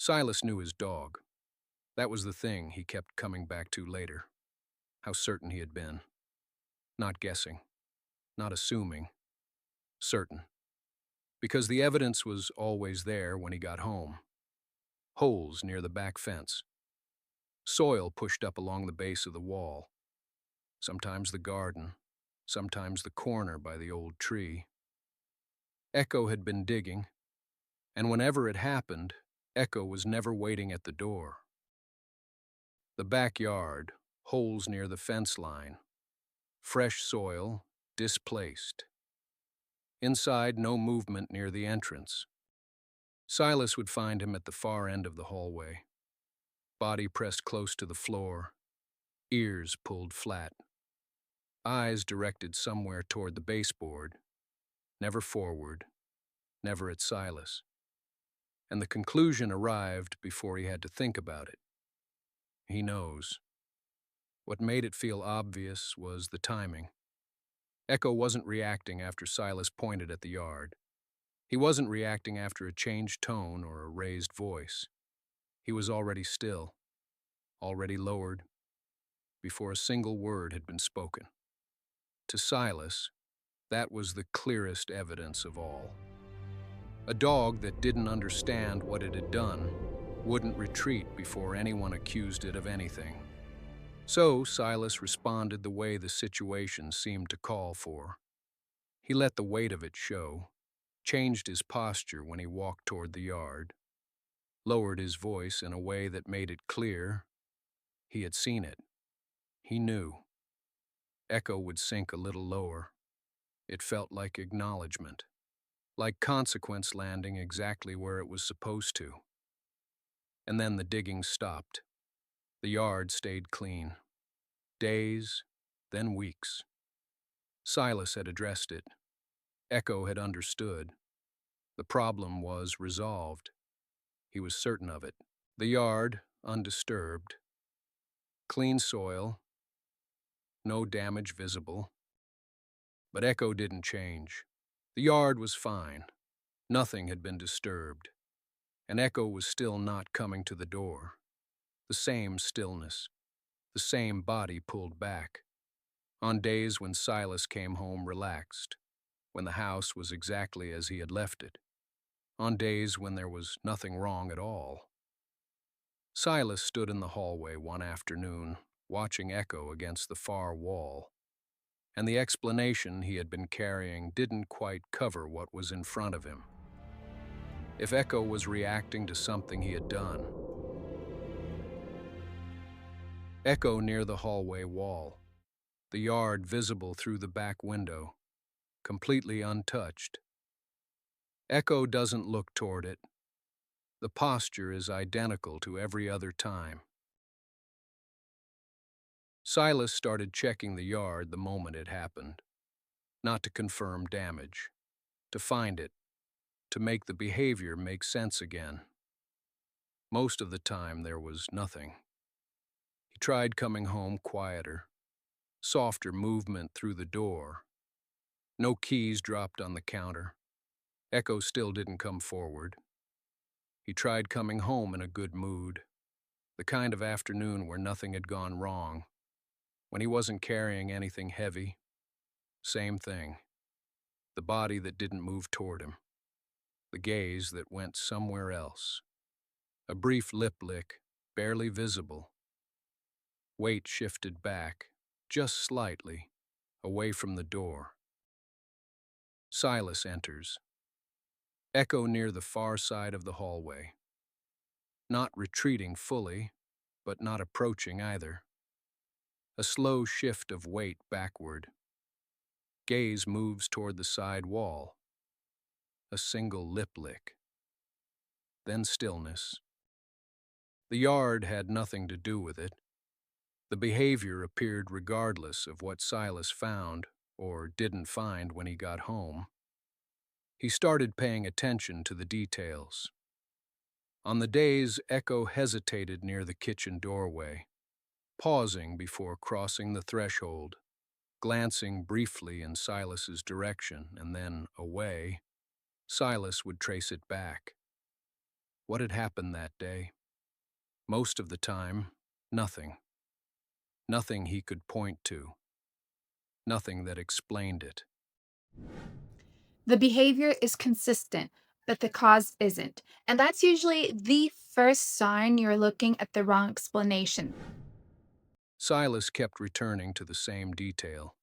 Silas knew his dog. That was the thing he kept coming back to later. How certain he had been. Not guessing. Not assuming. Certain. Because the evidence was always there when he got home. Holes near the back fence. Soil pushed up along the base of the wall. Sometimes the garden. Sometimes the corner by the old tree. Echo had been digging, and whenever it happened, Echo was never waiting at the door. The backyard, holes near the fence line. Fresh soil, displaced. Inside, no movement near the entrance. Silas would find him at the far end of the hallway. Body pressed close to the floor, ears pulled flat. Eyes directed somewhere toward the baseboard, never forward, never at Silas. And the conclusion arrived before he had to think about it. He knows. What made it feel obvious was the timing. Echo wasn't reacting after Silas pointed at the yard. He wasn't reacting after a changed tone or a raised voice. He was already still, already lowered, before a single word had been spoken. To Silas, that was the clearest evidence of all. A dog that didn't understand what it had done wouldn't retreat before anyone accused it of anything. So Silas responded the way the situation seemed to call for. He let the weight of it show, changed his posture when he walked toward the yard, lowered his voice in a way that made it clear he had seen it. He knew. Echo would sink a little lower. It felt like acknowledgement, like consequence landing exactly where it was supposed to. And then the digging stopped. The yard stayed clean. Days, then weeks. Silas had addressed it. Echo had understood. The problem was resolved. He was certain of it. The yard, undisturbed. Clean soil. No damage visible. But Echo didn't change. The yard was fine. Nothing had been disturbed. And Echo was still not coming to the door. The same stillness. The same body pulled back. On days when Silas came home relaxed. When the house was exactly as he had left it. On days when there was nothing wrong at all. Silas stood in the hallway one afternoon, watching Echo against the far wall, and the explanation he had been carrying didn't quite cover what was in front of him. If Echo was reacting to something he had done. Echo near the hallway wall, the yard visible through the back window, completely untouched. Echo doesn't look toward it. The posture is identical to every other time. Silas started checking the yard the moment it happened. Not to confirm damage. To find it. To make the behavior make sense again. Most of the time there was nothing. He tried coming home quieter. Softer movement through the door. No keys dropped on the counter. Echo still didn't come forward. He tried coming home in a good mood. The kind of afternoon where nothing had gone wrong. When he wasn't carrying anything heavy. Same thing. The body that didn't move toward him. The gaze that went somewhere else. A brief lip lick, barely visible. Weight shifted back, just slightly, away from the door. Silas enters. Echo near the far side of the hallway. Not retreating fully, but not approaching either. A slow shift of weight backward. Gaze moves toward the side wall. A single lip lick. Then stillness. The yard had nothing to do with it. The behavior appeared regardless of what Silas found or didn't find when he got home. He started paying attention to the details. On the days Echo hesitated near the kitchen doorway, pausing before crossing the threshold, glancing briefly in Silas's direction and then away, Silas would trace it back. What had happened that day? Most of the time, nothing. Nothing he could point to. Nothing that explained it. The behavior is consistent, but the cause isn't. And that's usually the first sign you're looking at the wrong explanation. Silas kept returning to the same detail.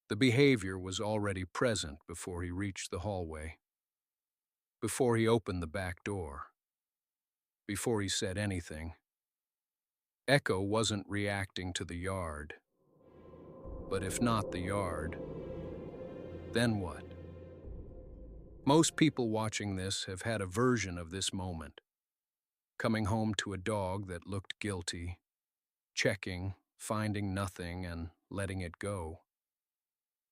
The behavior was already present before he reached the hallway, before he opened the back door, before he said anything. Echo wasn't reacting to the yard. But if not the yard, then what? Most people watching this have had a version of this moment, coming home to a dog that looked guilty, checking, finding nothing, and letting it go.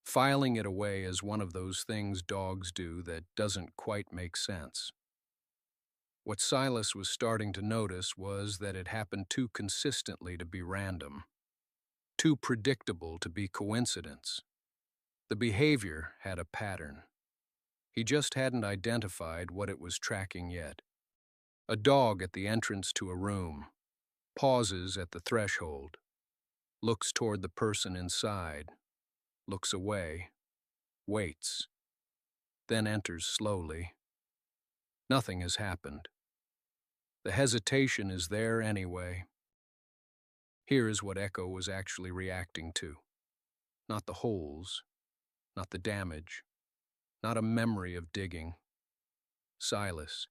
Filing it away as one of those things dogs do that doesn't quite make sense. What Silas was starting to notice was that it happened too consistently to be random, too predictable to be coincidence. The behavior had a pattern. He just hadn't identified what it was tracking yet. A dog at the entrance to a room, pauses at the threshold, looks toward the person inside, looks away, waits, then enters slowly. Nothing has happened. The hesitation is there anyway. Here is what Echo was actually reacting to. Not the holes, not the damage, not a memory of digging. Silas.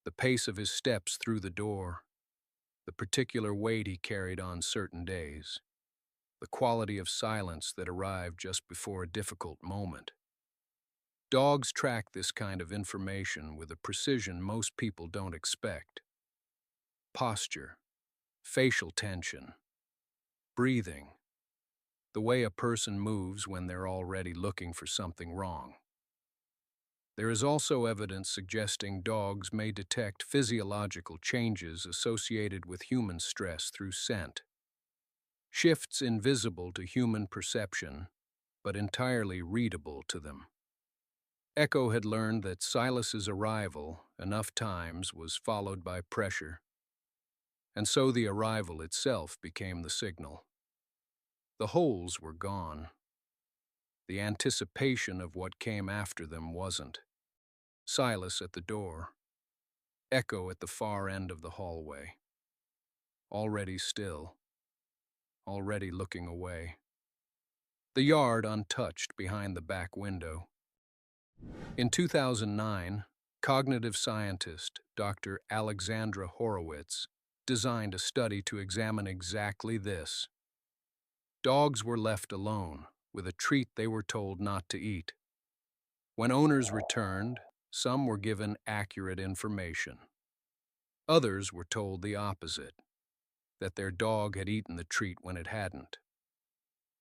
The pace of his steps through the door, the particular weight he carried on certain days, the quality of silence that arrived just before a difficult moment. Dogs track this kind of information with a precision most people don't expect. Posture, facial tension, breathing, the way a person moves when they're already looking for something wrong. There is also evidence suggesting dogs may detect physiological changes associated with human stress through scent. Shifts invisible to human perception, but entirely readable to them. Echo had learned that Silas's arrival enough times was followed by pressure, and so the arrival itself became the signal. The holes were gone. The anticipation of what came after them wasn't. Silas at the door, Echo at the far end of the hallway. Already still, already looking away. The yard untouched behind the back window. In 2009, cognitive scientist Dr. Alexandra Horowitz designed a study to examine exactly this. Dogs were left alone with a treat they were told not to eat. When owners returned, some were given accurate information. Others were told the opposite, that their dog had eaten the treat when it hadn't.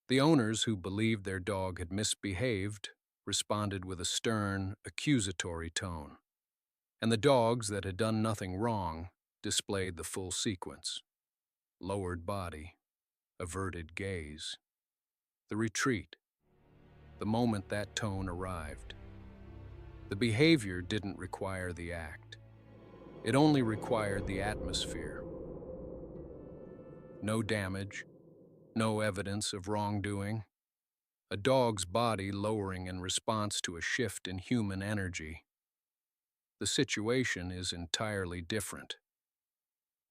The owners who believed their dog had misbehaved responded with a stern, accusatory tone, and the dogs that had done nothing wrong displayed the full sequence: lowered body, averted gaze, the retreat, the moment that tone arrived. The behavior didn't require the act. It only required the atmosphere. No damage, no evidence of wrongdoing. A dog's body lowering in response to a shift in human energy. The situation is entirely different.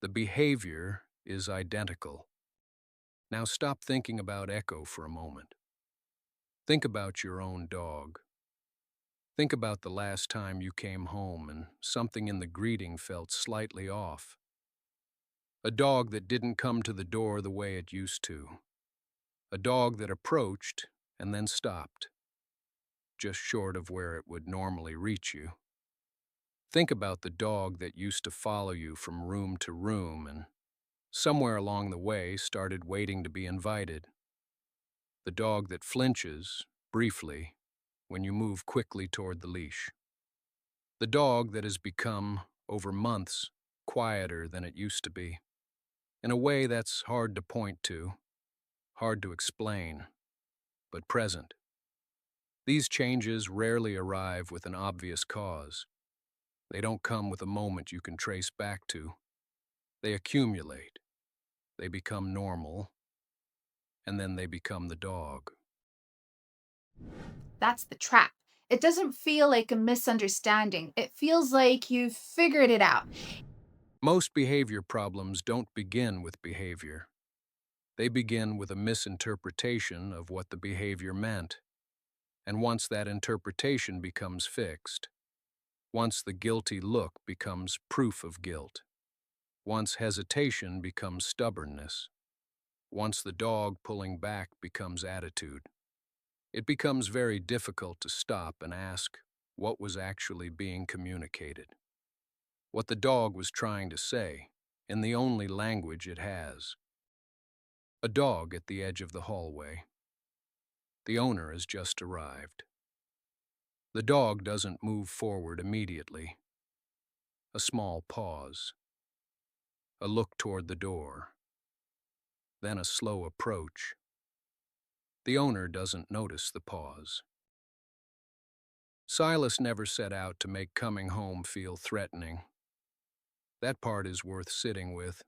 The behavior is identical. Now stop thinking about Echo for a moment. Think about your own dog. Think about the last time you came home and something in the greeting felt slightly off. A dog that didn't come to the door the way it used to. A dog that approached and then stopped, just short of where it would normally reach you. Think about the dog that used to follow you from room to room and somewhere along the way started waiting to be invited. The dog that flinches, briefly, when you move quickly toward the leash. The dog that has become, over months, quieter than it used to be. In a way that's hard to point to, hard to explain, but present. These changes rarely arrive with an obvious cause. They don't come with a moment you can trace back to. They accumulate, they become normal, and then they become the dog. That's the trap. It doesn't feel like a misunderstanding. It feels like you've figured it out. Most behavior problems don't begin with behavior. They begin with a misinterpretation of what the behavior meant. And once that interpretation becomes fixed, once the guilty look becomes proof of guilt, once hesitation becomes stubbornness, once the dog pulling back becomes attitude, it becomes very difficult to stop and ask what was actually being communicated, what the dog was trying to say, in the only language it has. A dog at the edge of the hallway. The owner has just arrived. The dog doesn't move forward immediately. A small pause, a look toward the door, then a slow approach. The owner doesn't notice the pause. Silas never set out to make coming home feel threatening. That part is worth sitting with.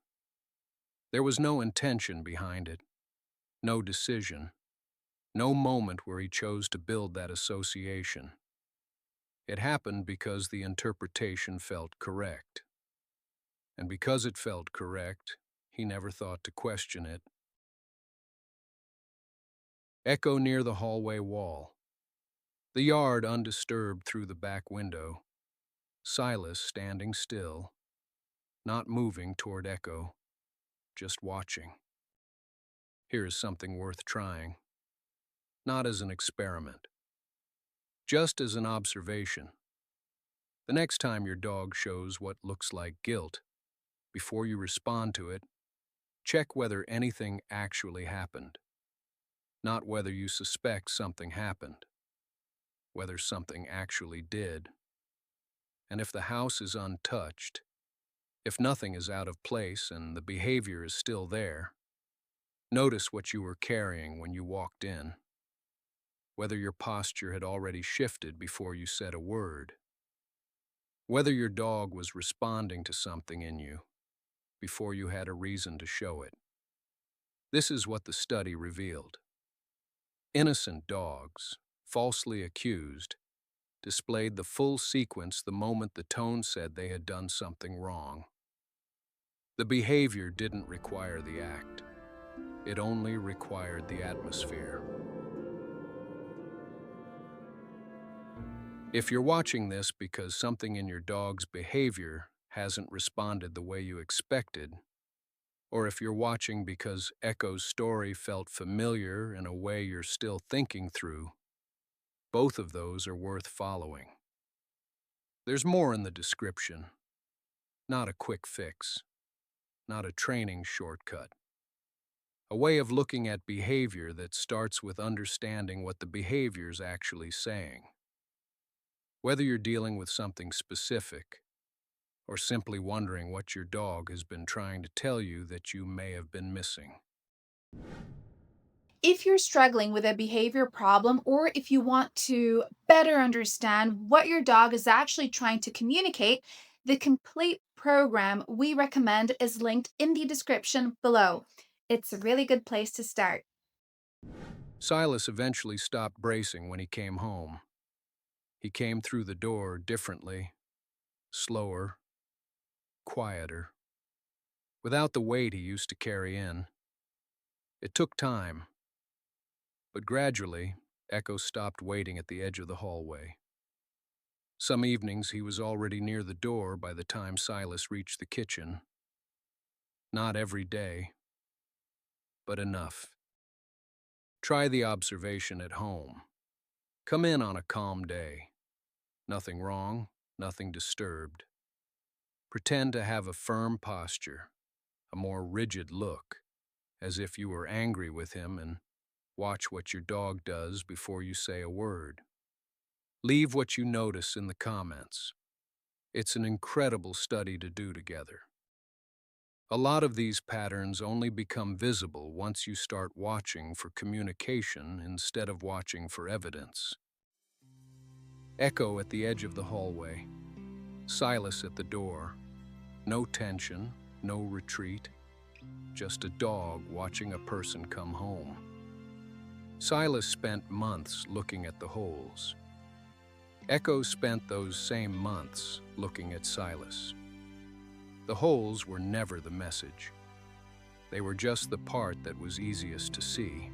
There was no intention behind it, no decision, no moment where he chose to build that association. It happened because the interpretation felt correct. And because it felt correct, he never thought to question it. Echo near the hallway wall. The yard undisturbed through the back window. Silas standing still, not moving toward Echo, just watching. Here is something worth trying. Not as an experiment, just as an observation. The next time your dog shows what looks like guilt, before you respond to it, check whether anything actually happened. Not whether you suspect something happened, whether something actually did. And if the house is untouched, if nothing is out of place and the behavior is still there, notice what you were carrying when you walked in, whether your posture had already shifted before you said a word, whether your dog was responding to something in you before you had a reason to show it. This is what the study revealed. Innocent dogs, falsely accused, displayed the full sequence the moment the tone said they had done something wrong. The behavior didn't require the act. It only required the atmosphere. If you're watching this because something in your dog's behavior hasn't responded the way you expected, or if you're watching because Echo's story felt familiar in a way you're still thinking through, both of those are worth following. There's more in the description, not a quick fix, not a training shortcut. A way of looking at behavior that starts with understanding what the behavior's actually saying. Whether you're dealing with something specific, or simply wondering what your dog has been trying to tell you that you may have been missing. If you're struggling with a behavior problem, or if you want to better understand what your dog is actually trying to communicate, the complete program we recommend is linked in the description below. It's a really good place to start. Silas eventually stopped bracing when he came home. He came through the door differently, slower, quieter, without the weight he used to carry in. It took time, but gradually, Echo stopped waiting at the edge of the hallway. Some evenings he was already near the door by the time Silas reached the kitchen. Not every day, but enough. Try the observation at home. Come in on a calm day. Nothing wrong, nothing disturbed. Pretend to have a firm posture, a more rigid look, as if you were angry with him, and watch what your dog does before you say a word. Leave what you notice in the comments. It's an incredible study to do together. A lot of these patterns only become visible once you start watching for communication instead of watching for evidence. Echo at the edge of the hallway. Silas at the door. No tension, no retreat, just a dog watching a person come home. Silas spent months looking at the holes. Echo spent those same months looking at Silas. The holes were never the message. They were just the part that was easiest to see.